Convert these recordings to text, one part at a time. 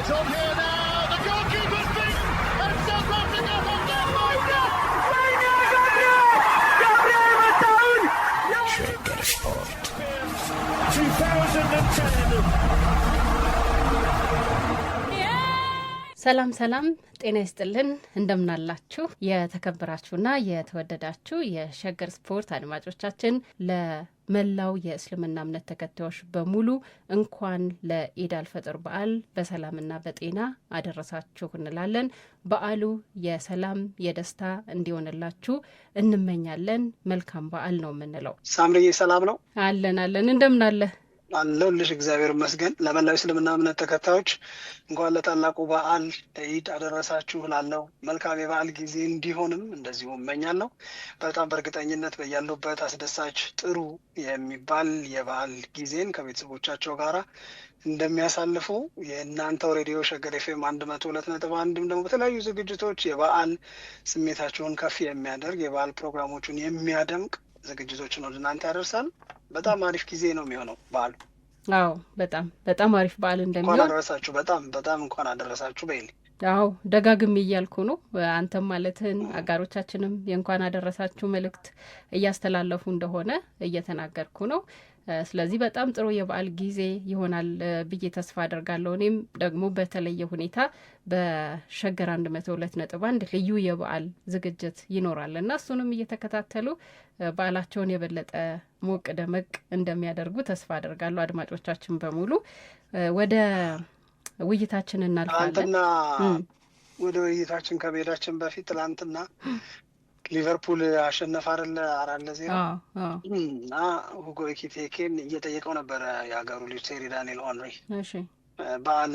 It's on here now. The goalkeeper's beat, and South Africa have done Shagger Sport 2010. ሰላም ጤና ይስጥልን እንደምናላችሁ የተከበራችሁና የተወደዳችሁ የሸገር ስፖርት አድማጮቻችን ለመላው የእስልምና እምነት ተከታዮች በሙሉ እንኳን ለኢድ አልፈጥር በዓል በሰላምና በጤና አደረሳችሁ እንላለን። በዓሉ የሰላም የደስታ እንዲሆንላችሁ እንመኛለን። መልካም በዓል ነው የምንለው። ሳምሪዬ ሰላም ነው? አለን እንደምናለ አለሁልሽ እግዚአብሔር ይመስገን። ለመላው እስልምና እምነት ተከታዮች እንኳን ለታላቁ በዓል ኢድ አደረሳችሁ ላለው መልካም የበዓል ጊዜ እንዲሆንም እንደዚሁ እመኛለሁ። በጣም በእርግጠኝነት በያሉበት አስደሳች ጥሩ የሚባል የበዓል ጊዜን ከቤተሰቦቻቸው ጋራ እንደሚያሳልፉ የእናንተው ሬዲዮ ሸገር ኤፍኤም 102.1 ደግሞ በተለያዩ ዝግጅቶች የበዓል ስሜታቸውን ከፍ የሚያደርግ የበዓል ፕሮግራሞቹን የሚያደምቅ ዝግጅቶችን ወደ እናንተ ያደርሳል። በጣም አሪፍ ጊዜ ነው የሚሆነው በዓሉ። አዎ በጣም አሪፍ በዓል እንደሚሆን እንኳን አደረሳችሁ። በጣም እንኳን አደረሳችሁ በይል። አዎ ደጋግሜ እያልኩ ነው። አንተም ማለትህን አጋሮቻችንም የእንኳን አደረሳችሁ መልእክት እያስተላለፉ እንደሆነ እየተናገርኩ ነው። ስለዚህ በጣም ጥሩ የበዓል ጊዜ ይሆናል ብዬ ተስፋ አደርጋለሁ። እኔም ደግሞ በተለየ ሁኔታ በሸገር 102.1 ልዩ የበዓል ዝግጅት ይኖራል እና እሱንም እየተከታተሉ በዓላቸውን የበለጠ ሞቅ ደመቅ እንደሚያደርጉ ተስፋ አደርጋለሁ። አድማጮቻችን በሙሉ ወደ ውይይታችን እናልፋለን። ትናንትና ወደ ውይይታችን ከመሄዳችን በፊት ትናንትና ሊቨርፑል አሸነፈ አይደለ? 4-0 እና ሁጎ ኤኪቲኬን እየጠየቀው ነበረ የሀገሩ ልጅ ቴሪ ዳንኤል ኦንሪ። በዓል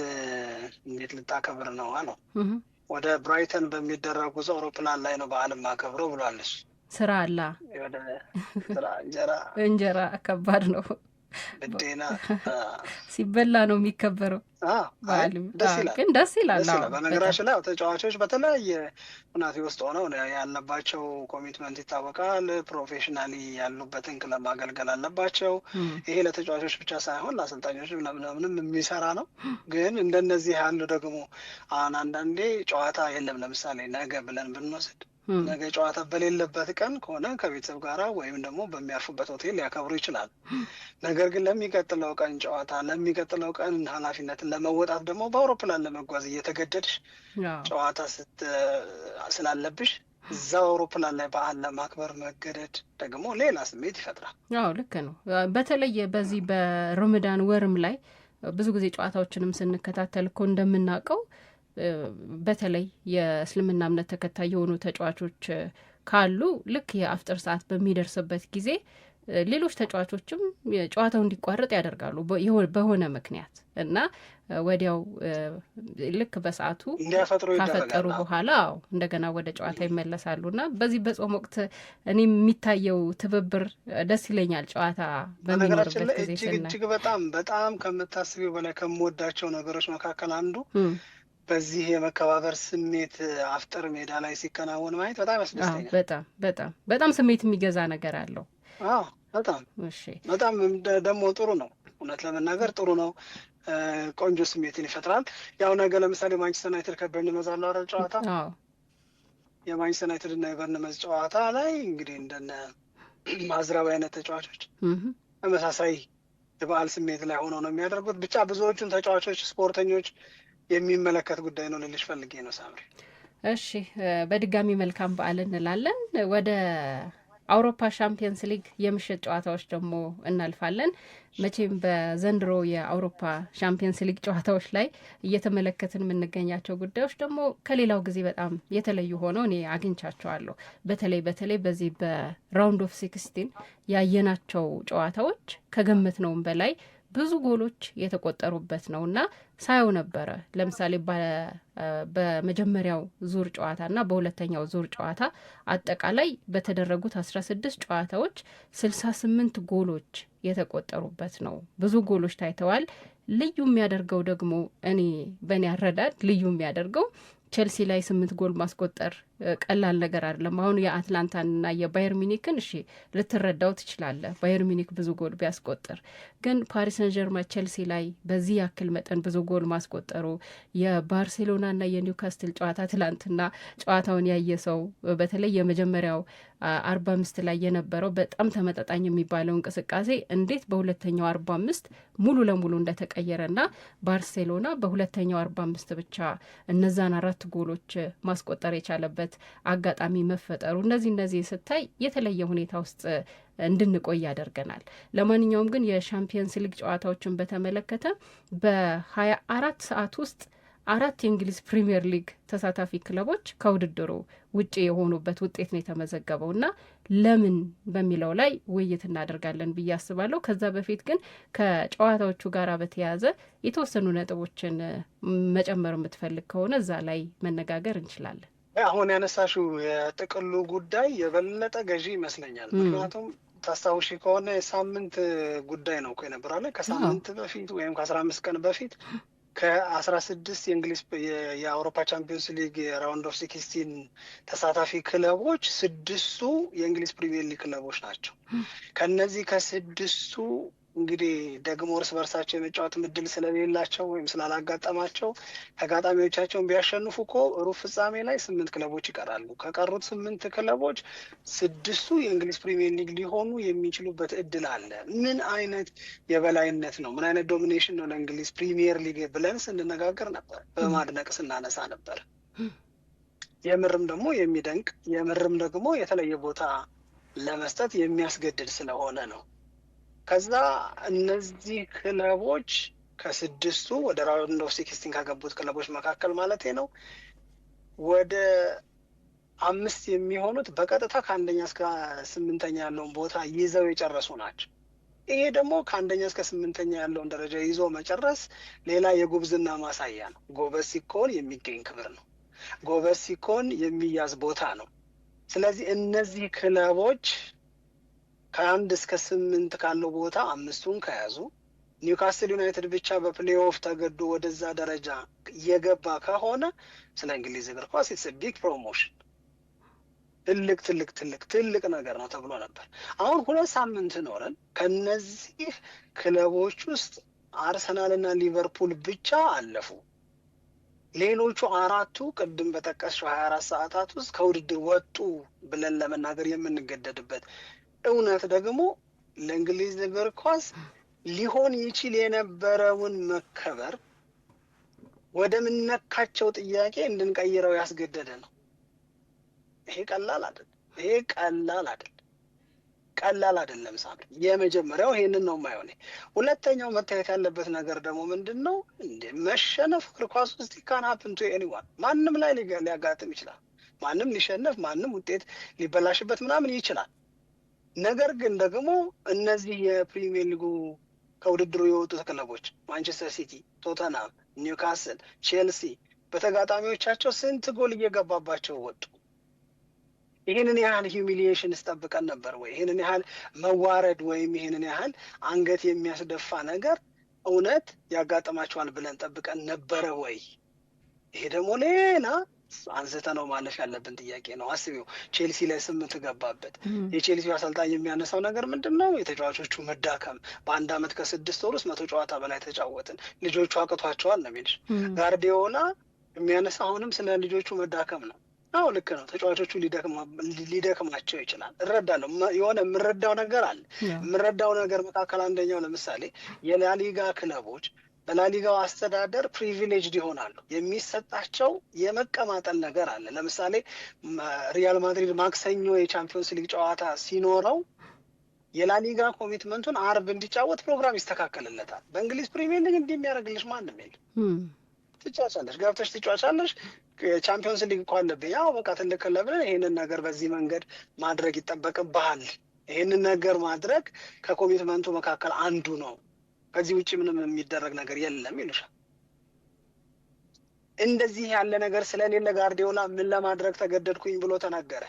እንዴት ልታከብር ነው አለው። ወደ ብራይተን በሚደረግ ጉዞ አውሮፕላን ላይ ነው በዓል ማከብረው ብሏል። እሱ ስራ አላ እንጀራ ከባድ ነው። ግዴና ሲበላ ነው የሚከበረው። ግን ደስ ይላል። በነገራችን ላይ ተጫዋቾች በተለያየ ሁናቴ ውስጥ ሆነው ያለባቸው ኮሚትመንት ይታወቃል። ፕሮፌሽናሊ ያሉበትን ክለብ ማገልገል አለባቸው። ይሄ ለተጫዋቾች ብቻ ሳይሆን ለአሰልጣኞች ምንም የሚሰራ ነው። ግን እንደነዚህ ያሉ ደግሞ አሁን አንዳንዴ ጨዋታ የለም። ለምሳሌ ነገ ብለን ብንወስድ ነገ ጨዋታ በሌለበት ቀን ከሆነ ከቤተሰብ ጋራ ወይም ደግሞ በሚያርፉበት ሆቴል ሊያከብሩ ይችላል። ነገር ግን ለሚቀጥለው ቀን ጨዋታ ለሚቀጥለው ቀን ኃላፊነትን ለመወጣት ደግሞ በአውሮፕላን ለመጓዝ እየተገደድሽ ጨዋታ ስላለብሽ እዛው አውሮፕላን ላይ በዓል ለማክበር መገደድ ደግሞ ሌላ ስሜት ይፈጥራል። አዎ ልክ ነው። በተለይ በዚህ በረመዳን ወርም ላይ ብዙ ጊዜ ጨዋታዎችንም ስንከታተል እኮ እንደምናውቀው በተለይ የእስልምና እምነት ተከታይ የሆኑ ተጫዋቾች ካሉ ልክ የአፍጥር ሰዓት በሚደርስበት ጊዜ ሌሎች ተጫዋቾችም ጨዋታው እንዲቋረጥ ያደርጋሉ በሆነ ምክንያት እና ወዲያው ልክ በሰዓቱ ካፈጠሩ በኋላ እንደገና ወደ ጨዋታ ይመለሳሉ እና በዚህ በጾም ወቅት እኔ የሚታየው ትብብር ደስ ይለኛል። ጨዋታ በሚኖርበት ጊዜ እጅግ በጣም ከምታስቢው በላይ ከምወዳቸው ነገሮች መካከል አንዱ በዚህ የመከባበር ስሜት አፍጥር ሜዳ ላይ ሲከናወን ማየት በጣም ያስደስተኛል። በጣም ስሜት የሚገዛ ነገር አለው። በጣም ደግሞ ጥሩ ነው። እውነት ለመናገር ጥሩ ነው። ቆንጆ ስሜትን ይፈጥራል። ያው ነገ ለምሳሌ ማንቸስተር ዩናይትድ ከበርንመዝ አለው አይደል ጨዋታ። የማንቸስተር ዩናይትድ እና የበርንመዝ ጨዋታ ላይ እንግዲህ እንደነ ማዝራዊ አይነት ተጫዋቾች ተመሳሳይ የበዓል ስሜት ላይ ሆነው ነው የሚያደርጉት። ብቻ ብዙዎቹን ተጫዋቾች ስፖርተኞች የሚመለከት ጉዳይ ነው ልልሽ ፈልጌ ነው ሳምሪ። እሺ በድጋሚ መልካም በዓል እንላለን። ወደ አውሮፓ ሻምፒየንስ ሊግ የምሽት ጨዋታዎች ደግሞ እናልፋለን። መቼም በዘንድሮ የአውሮፓ ሻምፒየንስ ሊግ ጨዋታዎች ላይ እየተመለከትን የምንገኛቸው ጉዳዮች ደግሞ ከሌላው ጊዜ በጣም የተለዩ ሆነው እኔ አግኝቻቸዋለሁ። በተለይ በዚህ በራውንድ ኦፍ 16 ያየናቸው ጨዋታዎች ከገመትነውም በላይ ብዙ ጎሎች የተቆጠሩበት ነው እና ሳየው ነበረ። ለምሳሌ በመጀመሪያው ዙር ጨዋታ እና በሁለተኛው ዙር ጨዋታ አጠቃላይ በተደረጉት 16 ጨዋታዎች 68 ጎሎች የተቆጠሩበት ነው። ብዙ ጎሎች ታይተዋል። ልዩ የሚያደርገው ደግሞ በእኔ አረዳድ ልዩ የሚያደርገው ቼልሲ ላይ 8 ጎል ማስቆጠር ቀላል ነገር አይደለም። አሁን የአትላንታንና የባየር ሚኒክን እሺ ልትረዳው ትችላለህ፣ ባየር ሚኒክ ብዙ ጎል ቢያስቆጥር፣ ግን ፓሪስ ሰን ጀርመን ቼልሲ ላይ በዚህ ያክል መጠን ብዙ ጎል ማስቆጠሩ የባርሴሎናና የኒውካስትል ጨዋታ ትላንትና ጨዋታውን ያየ ሰው በተለይ የመጀመሪያው 45 ላይ የነበረው በጣም ተመጣጣኝ የሚባለው እንቅስቃሴ እንዴት በሁለተኛው 45 ሙሉ ለሙሉ እንደተቀየረና ባርሴሎና በሁለተኛው 45 ብቻ እነዛን 4 ጎሎች ማስቆጠር የቻለበት አጋጣሚ መፈጠሩ እነዚህ ስታይ የተለየ ሁኔታ ውስጥ እንድንቆይ ያደርገናል። ለማንኛውም ግን የሻምፒየንስ ሊግ ጨዋታዎችን በተመለከተ በ24 ሰዓት ውስጥ 4 የእንግሊዝ ፕሪሚየር ሊግ ተሳታፊ ክለቦች ከውድድሩ ውጭ የሆኑበት ውጤት ነው የተመዘገበው እና ለምን በሚለው ላይ ውይይት እናደርጋለን ብዬ አስባለሁ። ከዛ በፊት ግን ከጨዋታዎቹ ጋር በተያያዘ የተወሰኑ ነጥቦችን መጨመር የምትፈልግ ከሆነ እዛ ላይ መነጋገር እንችላለን። አሁን ያነሳሽው የጥቅሉ ጉዳይ የበለጠ ገዢ ይመስለኛል። ምክንያቱም ታስታውሺ ከሆነ የሳምንት ጉዳይ ነው እኮ የነበራለ ከሳምንት በፊት ወይም ከ15 ቀን በፊት ከ16 የእንግሊዝ የአውሮፓ ቻምፒዮንስ ሊግ የራውንድ ኦፍ 16 ተሳታፊ ክለቦች 6ቱ የእንግሊዝ ፕሪሚየር ሊግ ክለቦች ናቸው። ከነዚህ ከ6ቱ እንግዲህ ደግሞ እርስ በርሳቸው የመጫወት እድል ስለሌላቸው ወይም ስላላጋጠማቸው ተጋጣሚዎቻቸውን ቢያሸንፉ እኮ ሩብ ፍጻሜ ላይ 8 ክለቦች ይቀራሉ። ከቀሩት 8 ክለቦች 6ቱ የእንግሊዝ ፕሪሚየር ሊግ ሊሆኑ የሚችሉበት እድል አለ። ምን አይነት የበላይነት ነው? ምን አይነት ዶሚኔሽን ነው ለእንግሊዝ ፕሪሚየር ሊግ ብለን ስንነጋገር ነበር፣ በማድነቅ ስናነሳ ነበር። የምርም ደግሞ የሚደንቅ የምርም ደግሞ የተለየ ቦታ ለመስጠት የሚያስገድድ ስለሆነ ነው። ከዛ እነዚህ ክለቦች ከ6ቱ ወደ ራውንድ ኦፍ 16 ከገቡት ክለቦች መካከል ማለት ነው ወደ 5 የሚሆኑት በቀጥታ ከ1ኛ እስከ 8ኛ ያለውን ቦታ ይዘው የጨረሱ ናቸው። ይሄ ደግሞ ከ1ኛ እስከ 8ኛ ያለውን ደረጃ ይዞ መጨረስ ሌላ የጉብዝና ማሳያ ነው። ጎበዝ ሲኮን የሚገኝ ክብር ነው። ጎበዝ ሲኮን የሚያዝ ቦታ ነው። ስለዚህ እነዚህ ክለቦች ከ1 እስከ 8 ካለው ቦታ 5ቱን ከያዙ ኒውካስትል ዩናይትድ ብቻ በፕሌይኦፍ ተገዶ ወደዛ ደረጃ የገባ ከሆነ ስለ እንግሊዝ እግር ኳስ ኢትስ ቢግ ፕሮሞሽን ትልቅ ነገር ነው ተብሎ ነበር። አሁን 2 ሳምንት ኖረን ከነዚህ ክለቦች ውስጥ አርሰናልና ሊቨርፑል ብቻ አለፉ። ሌሎቹ 4ቱ ቅድም በጠቀስሽው 24 ሰዓታት ውስጥ ከውድድር ወጡ ብለን ለመናገር የምንገደድበት እውነት ደግሞ ለእንግሊዝ እግር ኳስ ሊሆን ይችል የነበረውን መከበር ወደ ምነካቸው ጥያቄ እንድንቀይረው ያስገደደ ነው። ይሄ ቀላል አይደለም ሳምሪ። የመጀመሪያው ይሄንን ነው የማይሆነ። ሁለተኛው መታየት ያለበት ነገር ደግሞ ምንድን ነው? መሸነፍ እግር ኳስ ውስጥ ካን ሀፕን ቱ ኤኒዋን። ማንም ላይ ሊያጋጥም ይችላል። ማንም ሊሸነፍ፣ ማንም ውጤት ሊበላሽበት ምናምን ይችላል። ነገር ግን ደግሞ እነዚህ የፕሪሚየር ሊጉ ከውድድሩ የወጡት ክለቦች ማንቸስተር ሲቲ፣ ቶተናም፣ ኒውካስል፣ ቼልሲ በተጋጣሚዎቻቸው ስንት ጎል እየገባባቸው ወጡ። ይህንን ያህል ሂዩሚሊዬሽን ስጠብቀን ነበር ወይ? ይህንን ያህል መዋረድ ወይም ይህንን ያህል አንገት የሚያስደፋ ነገር እውነት ያጋጥማቸዋል ብለን ጠብቀን ነበረ ወይ? ይሄ ደግሞ ሌላ አንስተ ነው ማለፍ ያለብን ጥያቄ ነው። አስቢው፣ ቼልሲ ላይ 8 ገባበት። የቼልሲው አሰልጣኝ የሚያነሳው ነገር ምንድን ነው? የተጫዋቾቹ መዳከም። በአንድ አመት ከ6 ወር ውስጥ 100 ጨዋታ በላይ ተጫወትን፣ ልጆቹ አቅቷቸዋል ነው የሚልሽ። ጋርዲዮላ የሚያነሳ አሁንም ስለ ልጆቹ መዳከም ነው። አዎ ልክ ነው። ተጫዋቾቹ ሊደክማቸው ይችላል፣ እረዳለሁ። የሆነ የምረዳው ነገር አለ። የምረዳው ነገር መካከል አንደኛው ለምሳሌ የላሊጋ ክለቦች በላሊጋው አስተዳደር ፕሪቪሌጅድ ይሆናሉ። የሚሰጣቸው የመቀማጠል ነገር አለ። ለምሳሌ ሪያል ማድሪድ ማክሰኞ የቻምፒዮንስ ሊግ ጨዋታ ሲኖረው የላሊጋ ኮሚትመንቱን አርብ እንዲጫወት ፕሮግራም ይስተካከልለታል። በእንግሊዝ ፕሪሚየር ሊግ እንዲህ የሚያደርግልሽ ማንም የለም። ትጫወቻለሽ፣ ገብተሽ ትጫወቻለሽ። ቻምፒዮንስ ሊግ እኮ አለብኝ፣ ያው በቃ ትልቅ ክለብ ነን፣ ይሄንን ነገር በዚህ መንገድ ማድረግ ይጠበቅብሃል። ይሄንን ነገር ማድረግ ከኮሚትመንቱ መካከል አንዱ ነው። ከዚህ ውጭ ምንም የሚደረግ ነገር የለም ይሉሻል። እንደዚህ ያለ ነገር ስለሌለ ጋርዲዮላ ምን ለማድረግ ተገደድኩኝ ብሎ ተናገረ።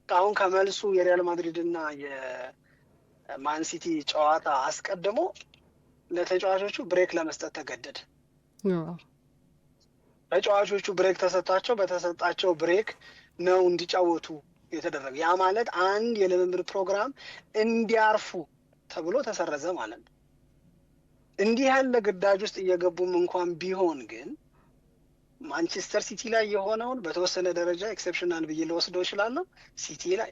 አሁን ከመልሱ የሪያል ማድሪድ እና የማንሲቲ ጨዋታ አስቀድሞ ለተጫዋቾቹ ብሬክ ለመስጠት ተገደደ። ተጫዋቾቹ ብሬክ ተሰጥቷቸው በተሰጣቸው ብሬክ ነው እንዲጫወቱ የተደረገ። ያ ማለት አንድ የልምምድ ፕሮግራም እንዲያርፉ ተብሎ ተሰረዘ ማለት ነው። እንዲህ ያለ ግዳጅ ውስጥ እየገቡም እንኳን ቢሆን ግን ማንቸስተር ሲቲ ላይ የሆነውን በተወሰነ ደረጃ ኤክሴፕሽናል ብዬ ልወስደው እችላለሁ። ሲቲ ላይ፣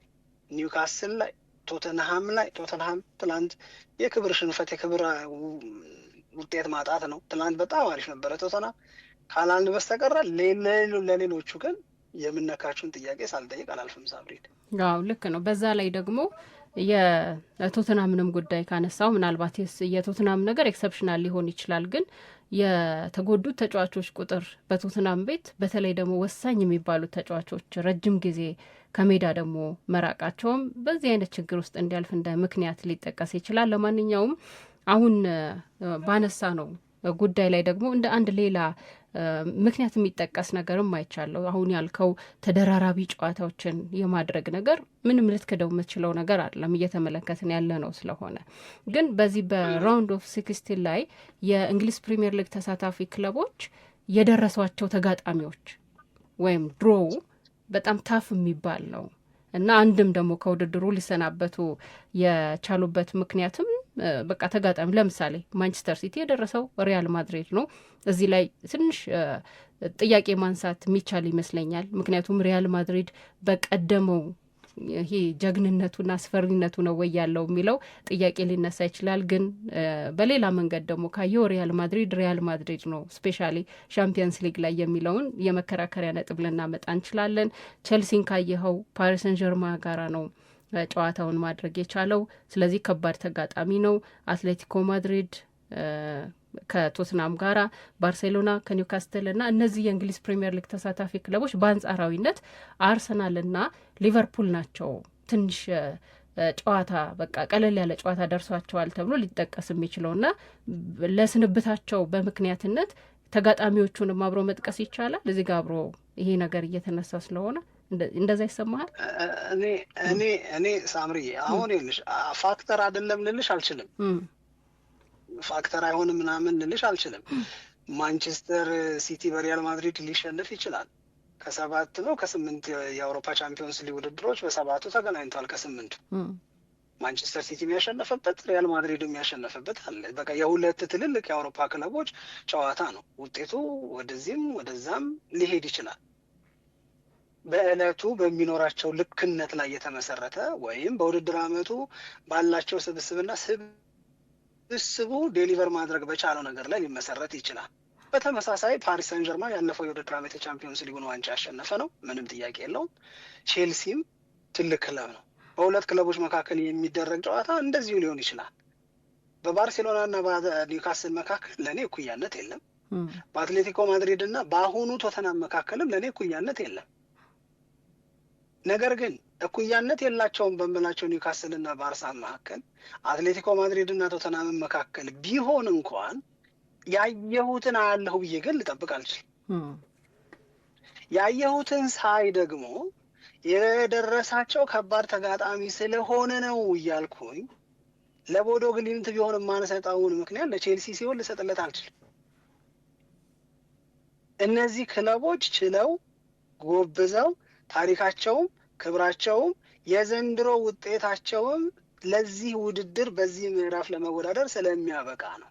ኒውካስል ላይ፣ ቶተንሃም ላይ ቶተንሃም ትላንት የክብር ሽንፈት የክብር ውጤት ማጣት ነው። ትላንት በጣም አሪፍ ነበረ ቶተንሃም ካላልን በስተቀር ለሌሎቹ ግን የምነካችሁን ጥያቄ ሳልጠይቅ አላልፍም። ሳብሪድ አዎ ልክ ነው። በዛ ላይ ደግሞ የቶተንሃምንም ጉዳይ ካነሳው ምናልባት የቶተንሃም ነገር ኤክሰፕሽናል ሊሆን ይችላል፣ ግን የተጎዱት ተጫዋቾች ቁጥር በቶተንሃም ቤት በተለይ ደግሞ ወሳኝ የሚባሉት ተጫዋቾች ረጅም ጊዜ ከሜዳ ደግሞ መራቃቸውም በዚህ አይነት ችግር ውስጥ እንዲያልፍ እንደ ምክንያት ሊጠቀስ ይችላል። ለማንኛውም አሁን ባነሳ ነው ጉዳይ ላይ ደግሞ እንደ አንድ ሌላ ምክንያት የሚጠቀስ ነገርም አይቻለሁ። አሁን ያልከው ተደራራቢ ጨዋታዎችን የማድረግ ነገር ምንም ልትክደው የምትችለው ነገር አይደለም፣ እየተመለከትን ያለ ነው። ስለሆነ ግን በዚህ በራውንድ ኦፍ 16 ላይ የእንግሊዝ ፕሪሚየር ሊግ ተሳታፊ ክለቦች የደረሷቸው ተጋጣሚዎች ወይም ድሮው በጣም ታፍ የሚባል ነው እና አንድም ደግሞ ከውድድሩ ሊሰናበቱ የቻሉበት ምክንያትም በቃ ተጋጣሚ ለምሳሌ ማንቸስተር ሲቲ የደረሰው ሪያል ማድሪድ ነው። እዚህ ላይ ትንሽ ጥያቄ ማንሳት የሚቻል ይመስለኛል። ምክንያቱም ሪያል ማድሪድ በቀደመው ይሄ ጀግንነቱና አስፈሪነቱ ነው ወይ ያለው የሚለው ጥያቄ ሊነሳ ይችላል። ግን በሌላ መንገድ ደግሞ ካየው ሪያል ማድሪድ ነው ስፔሻሊ ሻምፒየንስ ሊግ ላይ የሚለውን የመከራከሪያ ነጥብ ልናመጣ እንችላለን። ቼልሲን ካየኸው ፓሪስ ሰን ጀርማ ጋራ ነው ጨዋታውን ማድረግ የቻለው። ስለዚህ ከባድ ተጋጣሚ ነው። አትሌቲኮ ማድሪድ ከቶትናም ጋራ፣ ባርሴሎና ከኒውካስትል እና እነዚህ የእንግሊዝ ፕሪሚየር ሊግ ተሳታፊ ክለቦች በአንጻራዊነት አርሰናልና ሊቨርፑል ናቸው ትንሽ ጨዋታ በቃ ቀለል ያለ ጨዋታ ደርሷቸዋል ተብሎ ሊጠቀስ የሚችለው እና ለስንብታቸው በምክንያትነት ተጋጣሚዎቹንም አብሮ መጥቀስ ይቻላል። እዚህ ጋር አብሮ ይሄ ነገር እየተነሳ ስለሆነ እንደዛ ይሰማሃል? እኔ ሳምሪ አሁን ይልሽ ፋክተር አይደለም ልልሽ አልችልም። ፋክተር አይሆንም ምናምን ልልሽ አልችልም። ማንቸስተር ሲቲ በሪያል ማድሪድ ሊሸንፍ ይችላል። ከ8 የአውሮፓ ቻምፒዮንስ ሊግ ውድድሮች በ7 ተገናኝቷል። ከ8 ማንቸስተር ሲቲ የሚያሸነፈበት ሪያል ማድሪድ የሚያሸነፈበት አለ። በቃ የሁለት ትልልቅ የአውሮፓ ክለቦች ጨዋታ ነው። ውጤቱ ወደዚህም ወደዛም ሊሄድ ይችላል። በእለቱ በሚኖራቸው ልክነት ላይ የተመሰረተ ወይም በውድድር ዓመቱ ባላቸው ስብስብና ስብስቡ ዴሊቨር ማድረግ በቻለው ነገር ላይ ሊመሰረት ይችላል። በተመሳሳይ ፓሪስ ሰን ጀርማን ያለፈው የውድድር ዓመት የቻምፒዮንስ ሊጉን ዋንጫ ያሸነፈ ነው፣ ምንም ጥያቄ የለውም። ቼልሲም ትልቅ ክለብ ነው። በሁለት ክለቦች መካከል የሚደረግ ጨዋታ እንደዚሁ ሊሆን ይችላል። በባርሴሎና እና በኒውካስል መካከል ለእኔ እኩያነት የለም። በአትሌቲኮ ማድሪድ እና በአሁኑ ቶተናም መካከልም ለእኔ እኩያነት የለም። ነገር ግን እኩያነት የላቸውም በምላቸው ኒውካስል እና ባርሳ መካከል፣ አትሌቲኮ ማድሪድ እና ቶተናም መካከል ቢሆን እንኳን ያየሁትን አያለሁ ብዬ ግን ልጠብቅ አልችልም። ያየሁትን ሳይ ደግሞ የደረሳቸው ከባድ ተጋጣሚ ስለሆነ ነው እያልኩኝ ለቦዶ ግሊምት ቢሆን የማንሰጠውን ምክንያት ለቼልሲ ሲሆን ልሰጥለት አልችልም። እነዚህ ክለቦች ችለው ጎብዘው ታሪካቸውም ክብራቸውም የዘንድሮ ውጤታቸውም ለዚህ ውድድር በዚህ ምዕራፍ ለመወዳደር ስለሚያበቃ ነው።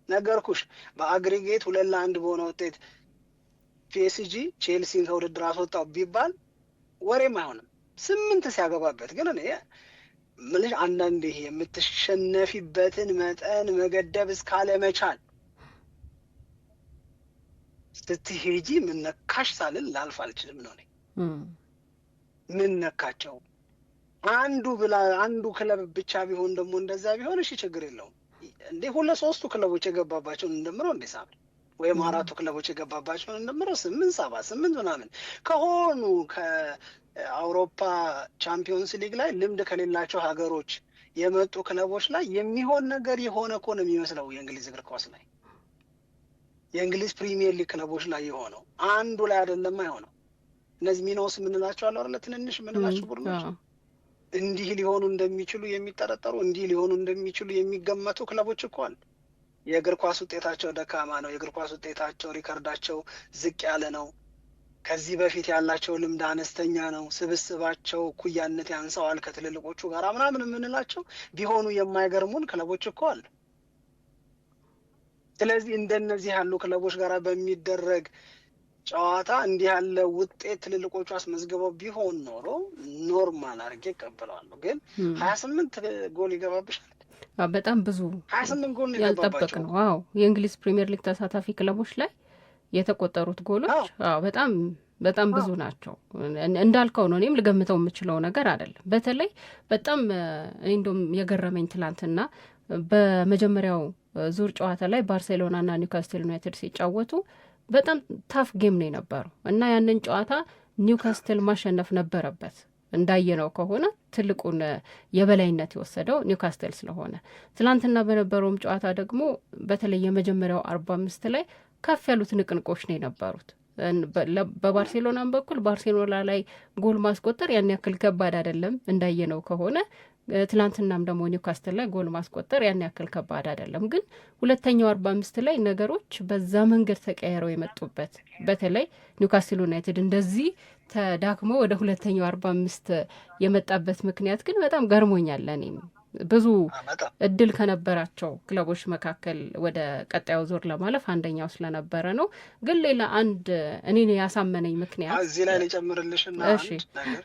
ነገርኩሽ። በአግሪጌት 2-1 በሆነ ውጤት ፒኤስጂ ቼልሲን ከውድድር አስወጣው ቢባል ወሬም አይሆንም። 8 ሲያገባበት ግን እኔ ምልሽ አንዳንዴ የምትሸነፊበትን መጠን መገደብ እስካለመቻል ስትሄጂ ምን ነካሽ ሳልል ላልፍ አልችልም ነው። ምን ነካቸው? አንዱ ክለብ ብቻ ቢሆን ደግሞ እንደዛ ቢሆን እሺ ችግር የለውም እንዴ። 2-3 ክለቦች የገባባቸውን እንደምረው እንዴ ሳምሪ ወይም 4 ክለቦች የገባባቸውን እንደምረው 8 ምናምን ከሆኑ ከአውሮፓ ቻምፒዮንስ ሊግ ላይ ልምድ ከሌላቸው ሀገሮች የመጡ ክለቦች ላይ የሚሆን ነገር የሆነ እኮ ነው የሚመስለው። የእንግሊዝ እግር ኳስ ላይ የእንግሊዝ ፕሪሚየር ሊግ ክለቦች ላይ የሆነው አንዱ ላይ አይደለም አይሆነው። እነዚህ ሚኖስ የምንላቸው አለ አይደል? ትንንሽ የምንላቸው ቡድኖች እንዲህ ሊሆኑ እንደሚችሉ የሚጠረጠሩ እንዲህ ሊሆኑ እንደሚችሉ የሚገመቱ ክለቦች እኮ አሉ። የእግር ኳስ ውጤታቸው ደካማ ነው። የእግር ኳስ ውጤታቸው ሪከርዳቸው ዝቅ ያለ ነው። ከዚህ በፊት ያላቸው ልምድ አነስተኛ ነው። ስብስባቸው እኩያነት ያንሰዋል ከትልልቆቹ ጋር ምናምን የምንላቸው ቢሆኑ የማይገርሙን ክለቦች እኮ አሉ። ስለዚህ እንደነዚህ ያሉ ክለቦች ጋር በሚደረግ ጨዋታ እንዲህ ያለ ውጤት ትልልቆቹ አስመዝግበው ቢሆን ኖሮ ኖርማል አድርጌ እቀበለዋለሁ። ግን 28 ጎል ይገባብሻል። በጣም ብዙ 28 ጎል ያልጠበቅ ነው። አዎ የእንግሊዝ ፕሪሚየር ሊግ ተሳታፊ ክለቦች ላይ የተቆጠሩት ጎሎች በጣም በጣም ብዙ ናቸው። እንዳልከው ነው። እኔም ልገምተው የምችለው ነገር አይደለም። በተለይ በጣም እኔ እንደውም የገረመኝ ትላንትና በመጀመሪያው ዙር ጨዋታ ላይ ባርሴሎናና ኒውካስትል ዩናይትድ ሲጫወቱ በጣም ታፍ ጌም ነው የነበረው እና ያንን ጨዋታ ኒውካስትል ማሸነፍ ነበረበት። እንዳየነው ከሆነ ትልቁን የበላይነት የወሰደው ኒውካስትል ስለሆነ፣ ትላንትና በነበረውም ጨዋታ ደግሞ በተለይ የመጀመሪያው 45 ላይ ከፍ ያሉት ንቅንቆች ነው የነበሩት። በባርሴሎናም በኩል ባርሴሎና ላይ ጎል ማስቆጠር ያን ያክል ከባድ አይደለም እንዳየነው ከሆነ፣ ትላንትናም ደግሞ ኒውካስትል ላይ ጎል ማስቆጠር ያን ያክል ከባድ አይደለም። ግን ሁለተኛው 45 ላይ ነገሮች በዛ መንገድ ተቀያይረው የመጡበት በተለይ ኒውካስትል ዩናይትድ እንደዚህ ተዳክሞ ወደ ሁለተኛው 45 የመጣበት ምክንያት ግን በጣም ገርሞኛል። እኔም ብዙ እድል ከነበራቸው ክለቦች መካከል ወደ ቀጣዩ ዙር ለማለፍ አንደኛው ስለነበረ ነው። ግን ሌላ አንድ እኔን ያሳመነኝ ምክንያት እዚህ ላይ ልጨምርልሽና አንድ ነገር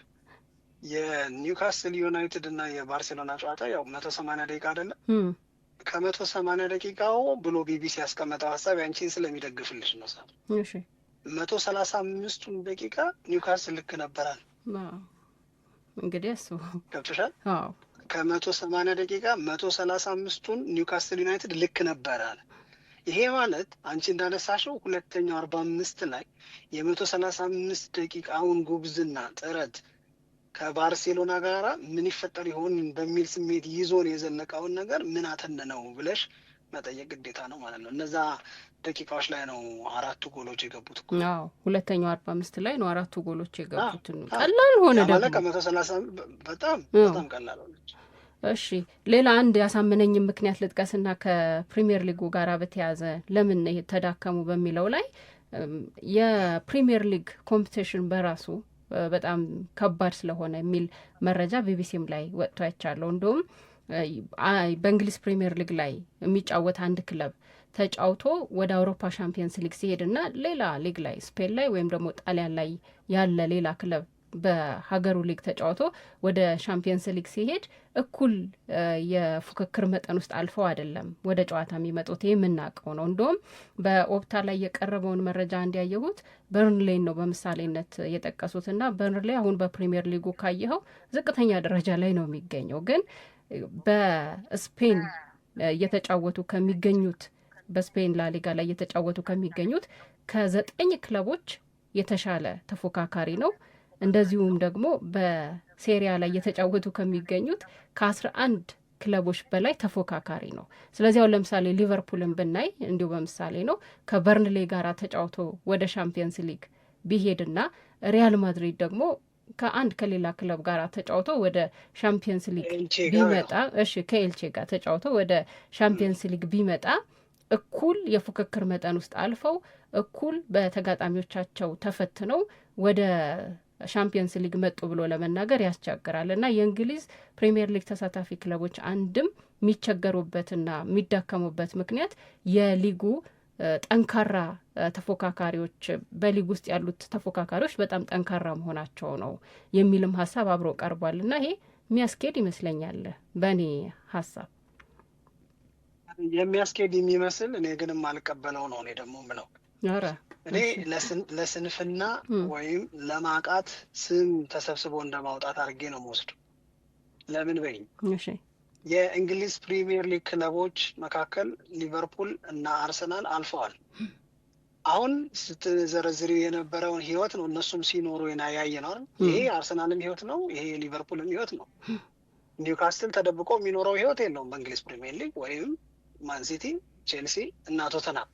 የኒውካስትል ዩናይትድ እና የባርሴሎና ጨዋታ ያው 180 ደቂቃ አይደለም። ከ180 ደቂቃው ብሎ ቢቢሲ ያስቀመጠው ሀሳብ ያንቺን ስለሚደግፍልሽ ነው። ሳ 135ቱን ደቂቃ ኒውካስትል ልክ ነበራል። እንግዲህ እሱ ገብቶሻል። ከ180 ደቂቃ 135ቱን ኒውካስትል ዩናይትድ ልክ ነበራል። ይሄ ማለት አንቺ እንዳነሳሽው ሁለተኛው 45 ላይ የ135 ደቂቃውን ጉብዝና ጥረት ከባርሴሎና ጋር ምን ይፈጠር ይሆን በሚል ስሜት ይዞን የዘለቀውን ነገር ምን አተነነው ብለሽ መጠየቅ ግዴታ ነው ማለት ነው። እነዛ ደቂቃዎች ላይ ነው 4 ጎሎች የገቡት። ሁለተኛው 45 ላይ ነው 4 ጎሎች የገቡት። ቀላል ሆነ ደግሞ ከ130 በጣም ቀላል ሆነች። እሺ ሌላ አንድ ያሳመነኝ ምክንያት ልጥቀስና ከፕሪሚየር ሊጉ ጋር በተያያዘ ለምን ተዳከሙ በሚለው ላይ የፕሪሚየር ሊግ ኮምፒቲሽን በራሱ በጣም ከባድ ስለሆነ የሚል መረጃ ቢቢሲም ላይ ወጥቶ አይቻለሁ። እንደውም በእንግሊዝ ፕሪሚየር ሊግ ላይ የሚጫወት አንድ ክለብ ተጫውቶ ወደ አውሮፓ ሻምፒየንስ ሊግ ሲሄድና ሌላ ሊግ ላይ ስፔን ላይ ወይም ደግሞ ጣሊያን ላይ ያለ ሌላ ክለብ በሀገሩ ሊግ ተጫውቶ ወደ ሻምፒየንስ ሊግ ሲሄድ እኩል የፉክክር መጠን ውስጥ አልፈው አይደለም ወደ ጨዋታ የሚመጡት። ይህ የምናውቀው ነው። እንደውም በኦፕታ ላይ የቀረበውን መረጃ እንዲያየሁት በርንሌይ ነው በምሳሌነት የጠቀሱትና በርንሌይ አሁን በፕሪሚየር ሊጉ ካየኸው ዝቅተኛ ደረጃ ላይ ነው የሚገኘው። ግን በስፔን እየተጫወቱ ከሚገኙት በስፔን ላሊጋ ላይ እየተጫወቱ ከሚገኙት ከ9 ክለቦች የተሻለ ተፎካካሪ ነው። እንደዚሁም ደግሞ በሴሪያ ላይ እየተጫወቱ ከሚገኙት ከ11 ክለቦች በላይ ተፎካካሪ ነው። ስለዚህ አሁን ለምሳሌ ሊቨርፑልን ብናይ እንዲሁ በምሳሌ ነው። ከበርንሌ ጋር ተጫውቶ ወደ ሻምፒየንስ ሊግ ቢሄድና ሪያል ማድሪድ ደግሞ ከሌላ ክለብ ጋር ተጫውቶ ወደ ሻምፒየንስ ሊግ ቢመጣ ከኤልቼ ጋር ተጫውቶ ወደ ሻምፒየንስ ሊግ ቢመጣ እኩል የፉክክር መጠን ውስጥ አልፈው እኩል በተጋጣሚዎቻቸው ተፈትነው ወደ ሻምፒየንስ ሊግ መጡ ብሎ ለመናገር ያስቸግራል። እና የእንግሊዝ ፕሪሚየር ሊግ ተሳታፊ ክለቦች አንድም የሚቸገሩበትና የሚዳከሙበት ምክንያት የሊጉ ጠንካራ ተፎካካሪዎች በሊግ ውስጥ ያሉት ተፎካካሪዎች በጣም ጠንካራ መሆናቸው ነው የሚልም ሀሳብ አብሮ ቀርቧል። እና ይሄ የሚያስኬድ ይመስለኛል በእኔ ሀሳብ የሚያስኬድ የሚመስል እኔ ግን የማልቀበለው ነው። እኔ ደግሞ ምለው እኔ ለስንፍና ወይም ለማቃት ስም ተሰብስቦ እንደማውጣት አድርጌ ነው የምወስደው። ለምን በይኝ፣ የእንግሊዝ ፕሪሚየር ሊግ ክለቦች መካከል ሊቨርፑል እና አርሰናል አልፈዋል። አሁን ስትዘረዝሪው የነበረውን ህይወት ነው እነሱም ሲኖሩ ያየ ነው። ይሄ አርሰናልም ህይወት ነው፣ ይሄ ሊቨርፑልም ህይወት ነው። ኒውካስትል ተደብቆ የሚኖረው ህይወት የለውም በእንግሊዝ ፕሪሚየር ሊግ ወይም ማንሲቲ፣ ቼልሲ እና ቶተናም።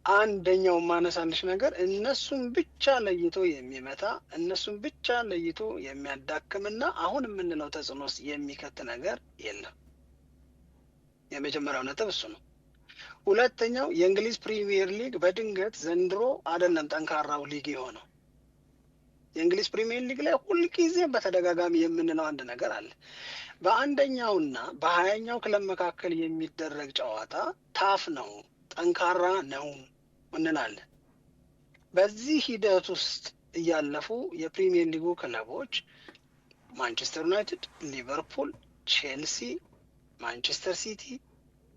አንደኛው ማነሳልሽ ነገር እነሱም ብቻ ለይቶ የሚመታ እነሱም ብቻ ለይቶ የሚያዳክምና አሁን የምንለው ተጽዕኖ ውስጥ የሚከት ነገር የለም። የመጀመሪያው ነጥብ እሱ ነው። ሁለተኛው የእንግሊዝ ፕሪሚየር ሊግ በድንገት ዘንድሮ አይደለም ጠንካራው ሊግ የሆነው። የእንግሊዝ ፕሪሚየር ሊግ ላይ ሁልጊዜም በተደጋጋሚ የምንለው አንድ ነገር አለ። በአንደኛውና በ20ኛው ክለብ መካከል የሚደረግ ጨዋታ ታፍ ነው፣ ጠንካራ ነው እንላለን። በዚህ ሂደት ውስጥ እያለፉ የፕሪሚየር ሊጉ ክለቦች ማንቸስተር ዩናይትድ፣ ሊቨርፑል፣ ቼልሲ፣ ማንቸስተር ሲቲ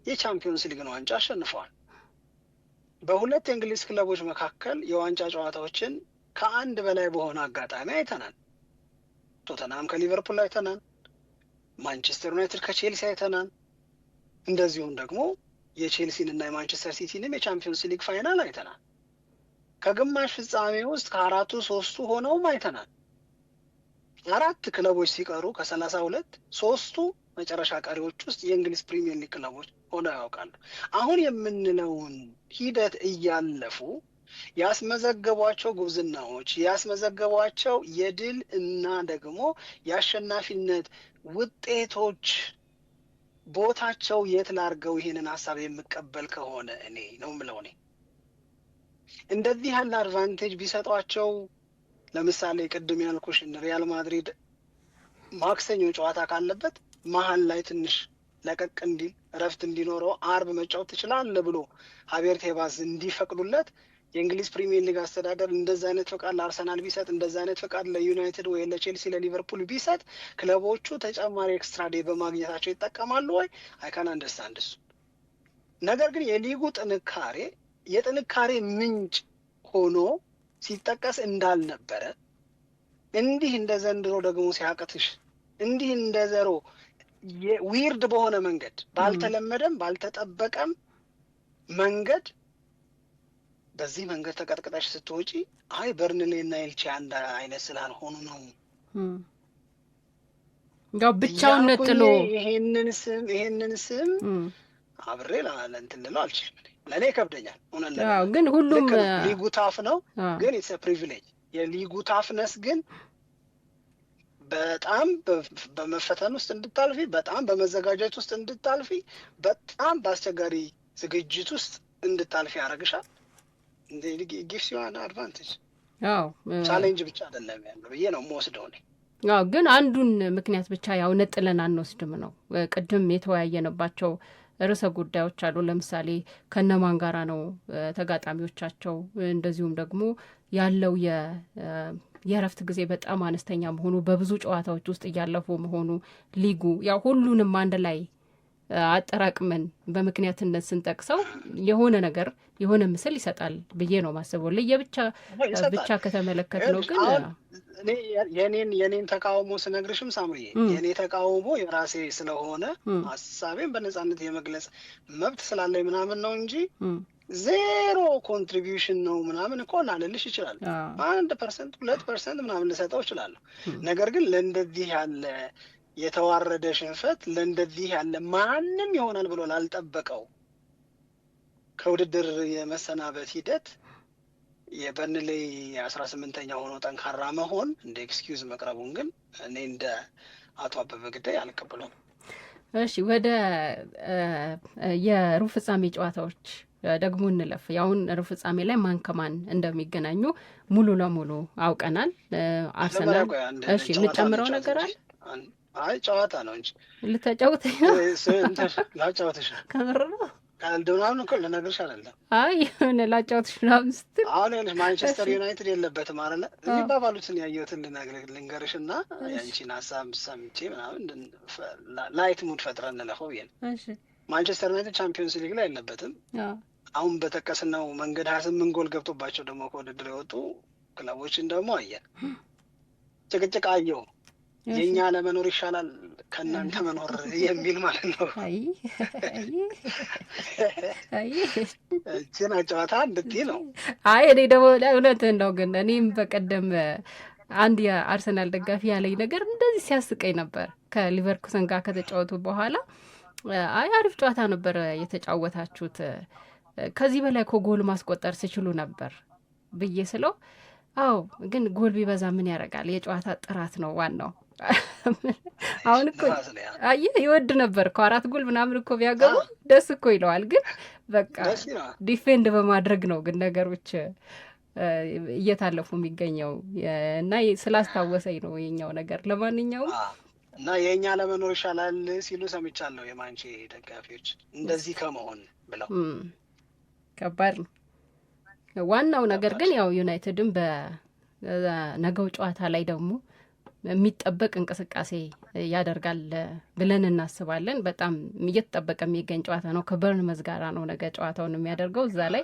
የቻምፒዮንስ ሊግን ዋንጫ አሸንፈዋል። በሁለት የእንግሊዝ ክለቦች መካከል የዋንጫ ጨዋታዎችን ከአንድ በላይ በሆነ አጋጣሚ አይተናል። ቶተናም ከሊቨርፑል አይተናል። ማንቸስተር ዩናይትድ ከቼልሲ አይተናል። እንደዚሁም ደግሞ የቼልሲን እና የማንቸስተር ሲቲንም የቻምፒዮንስ ሊግ ፋይናል አይተናል። ከግማሽ ፍጻሜ ውስጥ ከአራቱ 3ቱ ሆነውም አይተናል። 4 ክለቦች ሲቀሩ ከ32 3ቱ መጨረሻ ቀሪዎች ውስጥ የእንግሊዝ ፕሪሚየር ሊግ ክለቦች ሆነው ያውቃሉ። አሁን የምንለውን ሂደት እያለፉ ያስመዘገቧቸው ጉብዝናዎች፣ ያስመዘገቧቸው የድል እና ደግሞ የአሸናፊነት ውጤቶች ቦታቸው የት ላርገው? ይሄንን ሀሳብ የምቀበል ከሆነ እኔ ነው የምለው እኔ እንደዚህ ያለ አድቫንቴጅ ቢሰጧቸው፣ ለምሳሌ ቅድም ያልኩሽን ሪያል ማድሪድ ማክሰኞ ጨዋታ ካለበት መሀል ላይ ትንሽ ለቀቅ እንዲል እረፍት እንዲኖረው አርብ መጫወት ትችላለህ ብሎ ሀቤር ቴባዝ እንዲፈቅዱለት የእንግሊዝ ፕሪሚየር ሊግ አስተዳደር እንደዛ አይነት ፈቃድ ለአርሰናል ቢሰጥ፣ እንደዛ አይነት ፈቃድ ለዩናይትድ ወይ ለቼልሲ ለሊቨርፑል ቢሰጥ ክለቦቹ ተጨማሪ ኤክስትራ ዴይ በማግኘታቸው ይጠቀማሉ ወይ? አይካን አንደርስታንድ እሱ። ነገር ግን የሊጉ ጥንካሬ የጥንካሬ ምንጭ ሆኖ ሲጠቀስ እንዳልነበረ እንዲህ እንደ ዘንድሮ ደግሞ ሲያቀትሽ እንዲህ እንደ ዘሮ ዊርድ በሆነ መንገድ ባልተለመደም ባልተጠበቀም መንገድ በዚህ መንገድ ተቀጥቅጠሽ ስትወጪ አይ በርንሌ እና ኤልቼ አንድ አይነት ስላልሆኑ ነው ያው ብቻውን ነጥሎ ይሄንን ስም አብሬ ለእንትን ልለው አልችልም። ለእኔ ይከብደኛል። ግን ሁሉም ሊጉ ታፍ ነው፣ ግን ኢትስ ፕሪቪሌጅ። የሊጉ ታፍነስ ግን በጣም በመፈተን ውስጥ እንድታልፊ፣ በጣም በመዘጋጀት ውስጥ እንድታልፊ፣ በጣም በአስቸጋሪ ዝግጅት ውስጥ እንድታልፊ ያደርግሻል። ጊፍስ ዩ አን አድቫንቴጅ። ቻሌንጅ ብቻ አይደለም ያለው ብዬ ነው የምወስደው እኔ። ግን አንዱን ምክንያት ብቻ ያው ነጥለን አንወስድም ነው። ቅድም የተወያየንባቸው ርዕሰ ጉዳዮች አሉ። ለምሳሌ ከነማን ጋራ ነው ተጋጣሚዎቻቸው፣ እንደዚሁም ደግሞ ያለው የእረፍት ጊዜ በጣም አነስተኛ መሆኑ፣ በብዙ ጨዋታዎች ውስጥ እያለፉ መሆኑ፣ ሊጉ ያው ሁሉንም አንድ ላይ አጠራቅመን በምክንያትነት ስንጠቅሰው የሆነ ነገር የሆነ ምስል ይሰጣል ብዬ ነው ማስበው። ብቻ ከተመለከት ነው ግን የኔን ተቃውሞ ስነግርሽም ሳምሪ የኔ ተቃውሞ የራሴ ስለሆነ ሀሳቤን በነጻነት የመግለጽ መብት ስላለኝ ምናምን ነው እንጂ 0 ኮንትሪቢዩሽን ነው ምናምን እኮ ላልልሽ ይችላል። 1%፣ 2% ምናምን ልሰጠው እችላለሁ። ነገር ግን ለእንደዚህ ያለ የተዋረደ ሽንፈት፣ ለእንደዚህ ያለ ማንም ይሆናል ብሎ ላልጠበቀው ከውድድር የመሰናበት ሂደት የበርንሌ 18ኛ ሆኖ ጠንካራ መሆን እንደ ኤክስኪውዝ መቅረቡን ግን እኔ እንደ አቶ አበበ ግዳይ አልቀበለውም። እሺ፣ ወደ የሩብ ፍጻሜ ጨዋታዎች ደግሞ እንለፍ። ያሁን ሩብ ፍጻሜ ላይ ማን ከማን እንደሚገናኙ ሙሉ ለሙሉ አውቀናል። አርሰናል እሺ፣ የምጨምረው ነገር አለ? አይ ጨዋታ ነው እንጂ ልተጫውተኝ ላጫውትሽ ከምር ነው ካልደውናውን እኮ ልነግርሽ አይደለም። አይ የሆነ ላጫውትሽ ምናምን ስትል አሁን ያለሽ ማንቸስተር ዩናይትድ የለበትም አይደለ? የሚባባሉትን ያየሁትን ልንገርሽ እና ያንቺን ሀሳብ ሰምቼ ምናምን ላይት ሙድ ፈጥረን እንለፈው ብዬ ነው። ማንቸስተር ዩናይትድ ቻምፒዮንስ ሊግ ላይ የለበትም። አሁን በጠቀስነው መንገድ 28 ጎል ገብቶባቸው ደግሞ ከውድድር የወጡ ክለቦችን ደግሞ አየን። ጭቅጭቅ አየው። የኛ ለመኖር ይሻላል ከእናንተ መኖር የሚል ማለት ነው። እችን ጨዋታ እንድትይ ነው። አይ እኔ ደግሞ እውነትህን ነው። ግን እኔም በቀደም አንድ የአርሰናል ደጋፊ ያለኝ ነገር እንደዚህ ሲያስቀኝ ነበር። ከሊቨርኩሰን ጋር ከተጫወቱ በኋላ አይ አሪፍ ጨዋታ ነበር የተጫወታችሁት፣ ከዚህ በላይ እኮ ጎል ማስቆጠር ስችሉ ነበር ብዬ ስለው፣ አዎ ግን ጎል ቢበዛ ምን ያደርጋል፣ የጨዋታ ጥራት ነው ዋናው አሁን እኮ አየህ ይወድ ነበር እኮ 4 ጎል ምናምን እኮ ቢያገቡ ደስ እኮ ይለዋል። ግን በቃ ዲፌንድ በማድረግ ነው ግን ነገሮች እየታለፉ የሚገኘው እና ስላስታወሰኝ ነው የኛው ነገር። ለማንኛውም እና የእኛ ለመኖር ይሻላል ሲሉ ሰምቻለሁ የማንቼ ደጋፊዎች እንደዚህ ከመሆን ብለው። ከባድ ነው። ዋናው ነገር ግን ያው ዩናይትድም በነገው ጨዋታ ላይ ደግሞ የሚጠበቅ እንቅስቃሴ ያደርጋል ብለን እናስባለን። በጣም እየተጠበቀ የሚገኝ ጨዋታ ነው። ከበርንመዝ ጋራ ነው ነገ ጨዋታውን የሚያደርገው። እዛ ላይ